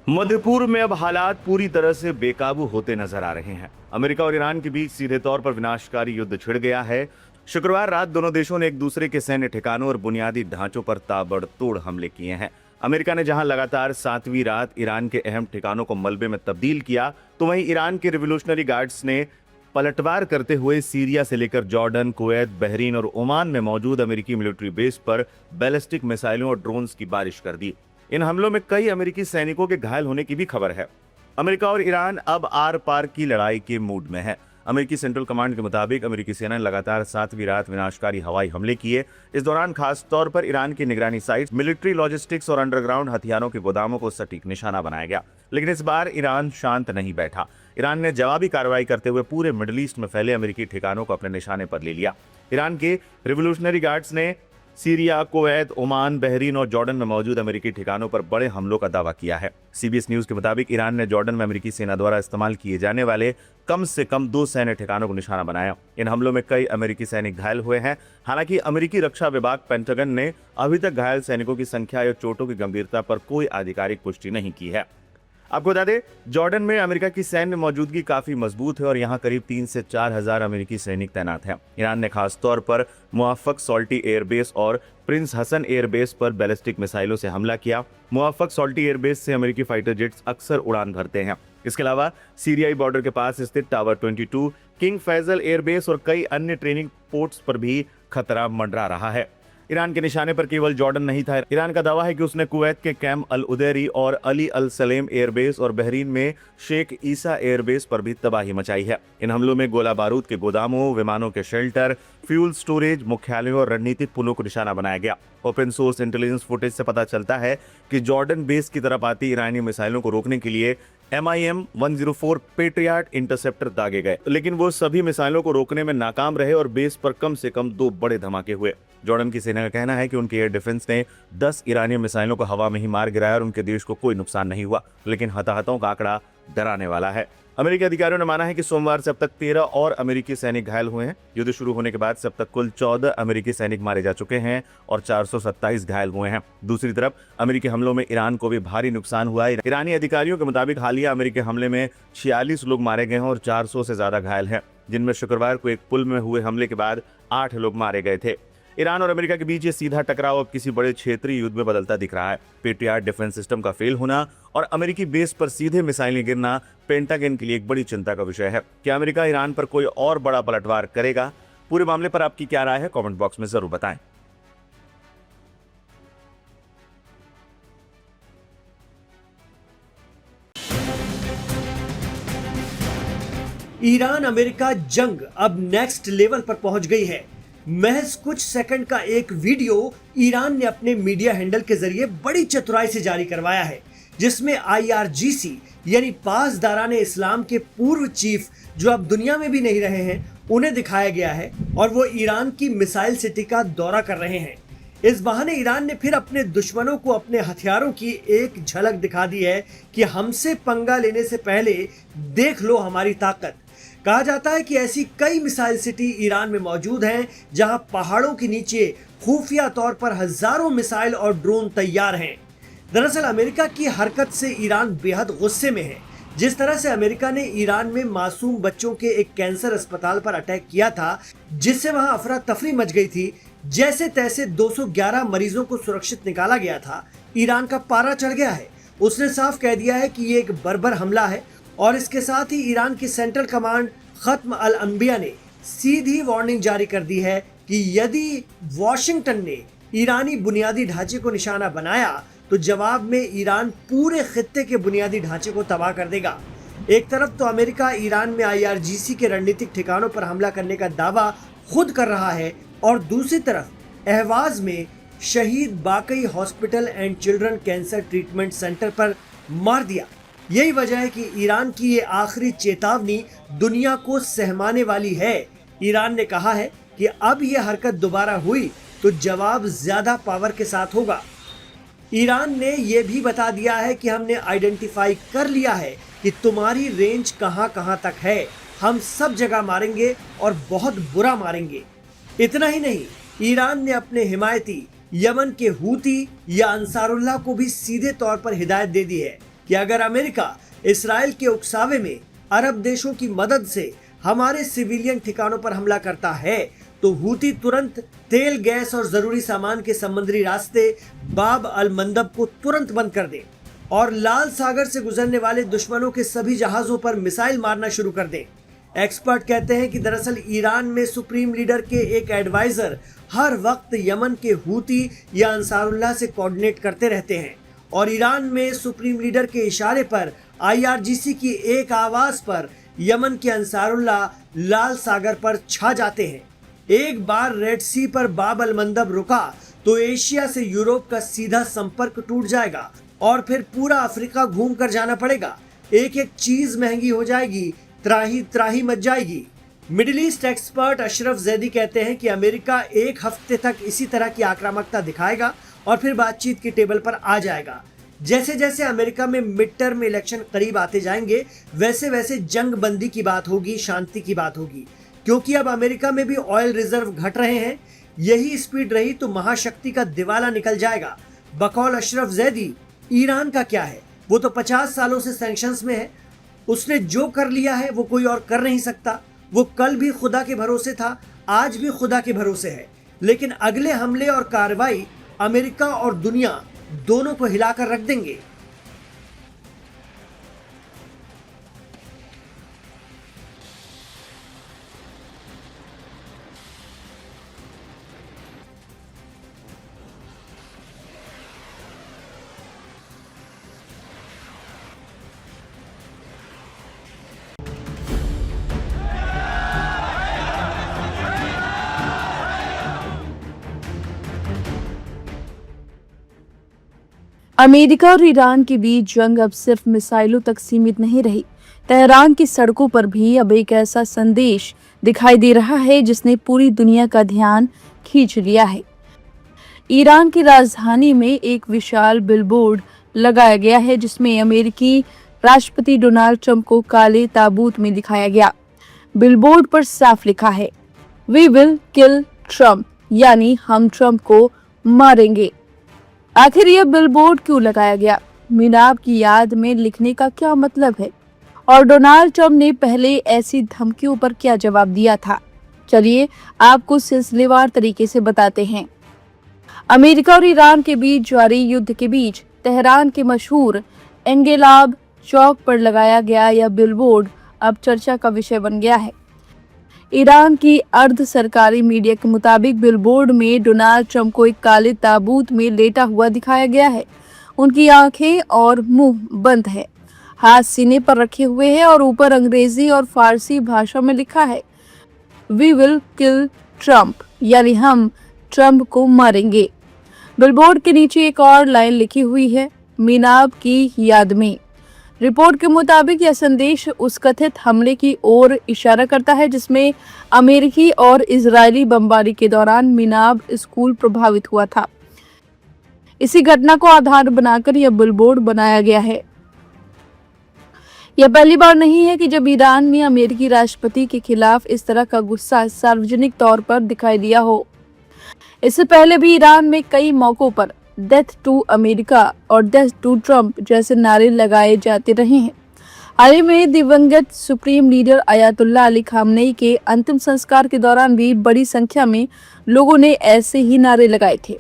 मध्य पूर्व में अब हालात पूरी तरह से बेकाबू होते नजर आ रहे हैं। अमेरिका और ईरान के बीच सीधे तौर पर विनाशकारी युद्ध छिड़ गया है। शुक्रवार रात दोनों देशों ने एक दूसरे के सैन्य ठिकानों और बुनियादी ढांचों पर ताबड़तोड़ हमले किए हैं। अमेरिका ने जहां लगातार 7वीं रात ईरान के अहम ठिकानों को मलबे में तब्दील किया, तो वहीं ईरान के रिवोल्यूशनरी गार्ड्स ने पलटवार करते हुए सीरिया से लेकर जॉर्डन, कुवैत, बहरीन और ओमान में मौजूद अमेरिकी मिलिट्री बेस पर बैलिस्टिक मिसाइलों और ड्रोन्स की बारिश कर दी। इन हमलों में कई अमेरिकी सैनिकों के घायल होने की भी खबर है। अमेरिका और ईरान अब आर पार की लड़ाई के मूड में है। अमेरिकी सेंट्रल कमांड के मुताबिक अमेरिकी सेना ने लगातार 7वीं रात विनाशकारी हवाई हमले किए। इस दौरान खास तौर पर ईरान की निगरानी साइट्स, मिलिट्री लॉजिस्टिक्स और अंडरग्राउंड हथियारों के गोदामों को सटीक निशाना बनाया गया। लेकिन इस बार ईरान शांत नहीं बैठा। ईरान ने जवाबी कार्रवाई करते हुए पूरे मिडिल ईस्ट में फैले अमेरिकी ठिकानों को अपने निशाने पर ले लिया। ईरान के रिवोल्यूशनरी गार्ड्स ने सीरिया, कुवैत, ओमान, बहरीन और जॉर्डन में मौजूद अमेरिकी ठिकानों पर बड़े हमलों का दावा किया है। सीबीएस न्यूज के मुताबिक ईरान ने जॉर्डन में अमेरिकी सेना द्वारा इस्तेमाल किए जाने वाले कम से कम 2 सैन्य ठिकानों को निशाना बनाया। इन हमलों में कई अमेरिकी सैनिक घायल हुए हैं। हालांकि अमेरिकी रक्षा विभाग पेंटागन ने अभी तक घायल सैनिकों की संख्या या चोटों की गंभीरता पर कोई आधिकारिक पुष्टि नहीं की है। आपको बता दें, जॉर्डन में अमेरिका की सैन्य मौजूदगी काफी मजबूत है और यहां करीब 3 से 4 हजार अमेरिकी सैनिक तैनात हैं। ईरान ने खास तौर पर मुआफक सॉल्टी एयरबेस और प्रिंस हसन एयरबेस पर बैलिस्टिक मिसाइलों से हमला किया। मुआफक सॉल्टी एयरबेस से अमेरिकी फाइटर जेट्स अक्सर उड़ान भरते हैं। इसके अलावा सीरियाई बॉर्डर के पास स्थित टावर 22, किंग फैजल एयरबेस और कई अन्य ट्रेनिंग पोर्ट्स पर भी खतरा मंडरा रहा है। ईरान के निशाने पर केवल जॉर्डन नहीं था। ईरान का दावा है कि उसने कुवैत के कैम्प अल उदैरी और अली अल सलेम एयरबेस और बहरीन में शेख ईसा एयरबेस पर भी तबाही मचाई है। इन हमलों में गोला बारूद के गोदामों, विमानों के शेल्टर, फ्यूल स्टोरेज, मुख्यालयों और रणनीतिक पुलों को निशाना बनाया गया। ओपन सोर्स इंटेलिजेंस फुटेज से पता चलता है कि जॉर्डन बेस की तरफ आती ईरानी मिसाइलों को रोकने के लिए MIM-104 पेट्रियाट इंटरसेप्टर दागे गए, लेकिन वो सभी मिसाइलों को रोकने में नाकाम रहे और बेस पर कम से कम 2 बड़े धमाके हुए। जॉर्डन की सेना का कहना है कि उनके एयर डिफेंस ने 10 ईरानी मिसाइलों को हवा में ही मार गिराया और उनके देश को कोई नुकसान नहीं हुआ, लेकिन हताहतों का आंकड़ा डराने वाला है। अमेरिकी अधिकारियों ने माना है कि सोमवार से अब तक 13 और अमेरिकी सैनिक घायल हुए हैं। युद्ध शुरू होने के बाद से अब तक कुल 14 अमेरिकी सैनिक मारे जा चुके हैं और 427 घायल हुए हैं। दूसरी तरफ अमेरिकी हमलों में ईरान को भी भारी नुकसान हुआ है। ईरानी अधिकारियों के मुताबिक हालिया अमेरिकी हमले में 46 लोग मारे गए हैं और 400 से ज्यादा घायल हैं, जिनमें शुक्रवार को एक पुल में हुए हमले के बाद 8 लोग मारे गए थे। ईरान और अमेरिका के बीच ये सीधा टकराव अब किसी बड़े क्षेत्रीय युद्ध में बदलता दिख रहा है। पेट्रियाट डिफेंस सिस्टम का फेल होना और अमेरिकी बेस पर सीधे मिसाइलें गिरना पेंटागन के लिए एक बड़ी चिंता का विषय है। क्या अमेरिका ईरान पर कोई और बड़ा पलटवार करेगा? पूरे मामले पर आपकी क्या राय है? कमेंट बॉक्स में जरूर बताएं। ईरान अमेरिका जंग अब नेक्स्ट लेवल पर पहुंच गई है। महज कुछ सेकंड का एक वीडियो ईरान ने अपने मीडिया हैंडल के जरिए बड़ी चतुराई से जारी करवाया है, जिसमें IRGC यानी पासदाराने इस्लाम के पूर्व चीफ, जो अब दुनिया में भी नहीं रहे हैं, उन्हें दिखाया गया है और वो ईरान की मिसाइल सिटी का दौरा कर रहे हैं। इस बहाने ईरान ने फिर अपने दुश्मनों को अपने हथियारों की एक झलक दिखा दी है कि हमसे पंगा लेने से पहले देख लो हमारी ताकत। कहा जाता है कि ऐसी कई मिसाइल सिटी ईरान में मौजूद हैं, जहां पहाड़ों के नीचे खुफिया तौर पर हजारों मिसाइल और ड्रोन तैयार हैं। दरअसल अमेरिका की हरकत से ईरान बेहद गुस्से में है। जिस तरह से अमेरिका ने ईरान में मासूम बच्चों के एक कैंसर अस्पताल पर अटैक किया था, जिससे वहां अफरा तफरी मच गई थी, जैसे तैसे 211 मरीजों को सुरक्षित निकाला गया था, ईरान का पारा चढ़ गया है। उसने साफ कह दिया है कि ये एक बर्बर हमला है और इसके साथ ही ईरान की सेंट्रल कमांड खत्म अल अंबिया ने सीधी वार्निंग जारी कर दी है कि यदि वॉशिंगटन ने ईरानी बुनियादी ढांचे को निशाना बनाया तो जवाब में ईरान पूरे खित्ते के बुनियादी ढांचे को तबाह कर देगा। एक तरफ तो अमेरिका ईरान में IRGC के रणनीतिक ठिकानों पर हमला करने का दावा खुद कर रहा है और दूसरी तरफ अहवाज में Shahid Baqai hospital and children cancer treatment centre पर मार दिया। यही वजह है कि ईरान की ये आखिरी चेतावनी दुनिया को सहमाने वाली है। ईरान ने कहा है कि अब ये हरकत दोबारा हुई तो जवाब ज्यादा पावर के साथ होगा। ईरान ने यह भी बता दिया है कि हमने आइडेंटिफाई कर लिया है कि तुम्हारी रेंज कहां कहां तक है, हम सब जगह मारेंगे और बहुत बुरा मारेंगे। इतना ही नहीं, ईरान ने अपने हिमायती यमन के हूती या अंसारुल्लाह को भी सीधे तौर पर हिदायत दे दी है कि अगर अमेरिका इसराइल के उकसावे में अरब देशों की मदद से हमारे सिविलियन ठिकानों पर हमला करता है तो हूती तुरंत तेल, गैस और जरूरी सामान के समुद्री रास्ते बाब अल मंदब को तुरंत बंद कर दे और लाल सागर से गुजरने वाले दुश्मनों के सभी जहाजों पर मिसाइल मारना शुरू कर दे। एक्सपर्ट कहते हैं कि दरअसल ईरान में सुप्रीम लीडर के एक एडवाइजर हर वक्त यमन के हूती या अंसारुल्लाह से कोऑर्डिनेट करते रहते हैं और ईरान में सुप्रीम लीडर के इशारे पर IRGC की एक आवाज पर यमन के अंसारुल्लाह लाल सागर पर छा जाते हैं। एक बार रेड सी पर बाब अल मंदब रुका तो एशिया से यूरोप का सीधा संपर्क टूट जाएगा और फिर पूरा अफ्रीका घूम कर जाना पड़ेगा। एक एक चीज महंगी हो जाएगी, त्राही त्राही मच जाएगी। Middle east expert Ashraf Zaidi कहते हैं कि अमेरिका एक हफ्ते तक इसी तरह की आक्रामकता दिखाएगा और फिर बातचीत की टेबल पर आ जाएगा। जैसे जैसे अमेरिका में मिड टर्म इलेक्शन करीब आते जाएंगे वैसे वैसे जंग बंदी की बात होगी, शांति की बात होगी, क्योंकि अब अमेरिका में भी ऑयल रिजर्व घट रहे हैं। यही स्पीड रही तो महाशक्ति का दिवाला निकल जाएगा। बकौल अशरफ जैदी, ईरान का क्या है, वो तो 50 सालों से सैंक्शंस में है। उसने जो कर लिया है वो कोई और कर नहीं सकता। वो कल भी खुदा के भरोसे था, आज भी खुदा के भरोसे है, लेकिन अगले हमले और कार्रवाई अमेरिका और दुनिया दोनों को हिलाकर रख देंगे। अमेरिका और ईरान के बीच जंग अब सिर्फ मिसाइलों तक सीमित नहीं रही। तेहरान की सड़कों पर भी अब एक ऐसा संदेश दिखाई दे रहा है जिसने पूरी दुनिया का ध्यान खींच लिया है। ईरान की राजधानी में एक विशाल बिलबोर्ड लगाया गया है जिसमें अमेरिकी राष्ट्रपति डोनाल्ड ट्रंप को काले ताबूत में दिखाया गया। बिलबोर्ड पर साफ लिखा है, वी विल किल ट्रंप, यानी हम ट्रंप को मारेंगे। आखिर यह बिलबोर्ड क्यों लगाया गया? मीनाब की याद में लिखने का क्या मतलब है? और डोनाल्ड ट्रंप ने पहले ऐसी धमकियों पर क्या जवाब दिया था? चलिए आपको सिलसिलेवार तरीके से बताते हैं। अमेरिका और ईरान के बीच जारी युद्ध के बीच तेहरान के मशहूर एंगेलाब चौक पर लगाया गया यह बिलबोर्ड अब चर्चा का विषय बन गया है। ईरान की अर्ध सरकारी मीडिया के मुताबिक बिलबोर्ड में डोनाल्ड ट्रंप को एक काले ताबूत में लेटा हुआ दिखाया गया है। उनकी आंखें और मुंह बंद है, हाथ सीने पर रखे हुए हैं और ऊपर अंग्रेजी और फारसी भाषा में लिखा है, वी विल किल ट्रंप, यानी हम ट्रंप को मारेंगे। बिलबोर्ड के नीचे एक और लाइन लिखी हुई है, मीनाब की याद में। रिपोर्ट के मुताबिक यह संदेश उस कथित हमले की ओर इशारा करता है जिसमें अमेरिकी और इजरायली बमबारी के दौरान मीनाब स्कूल प्रभावित हुआ था। इसी घटना को आधार बनाकर यह बिलबोर्ड बनाया गया है। यह पहली बार नहीं है कि जब ईरान में अमेरिकी राष्ट्रपति के खिलाफ इस तरह का गुस्सा सार्वजनिक तौर पर दिखाई दिया हो। इससे पहले भी ईरान में कई मौकों पर डेथ टू अमेरिका और डेथ टू ट्रंप जैसे नारे लगाए जाते रहे हैं। हाल ही में दिवंगत supreme leader Ayatollah Ali Khamenei के अंतिम संस्कार के दौरान भी बड़ी संख्या में लोगों ने ऐसे ही नारे लगाए थे।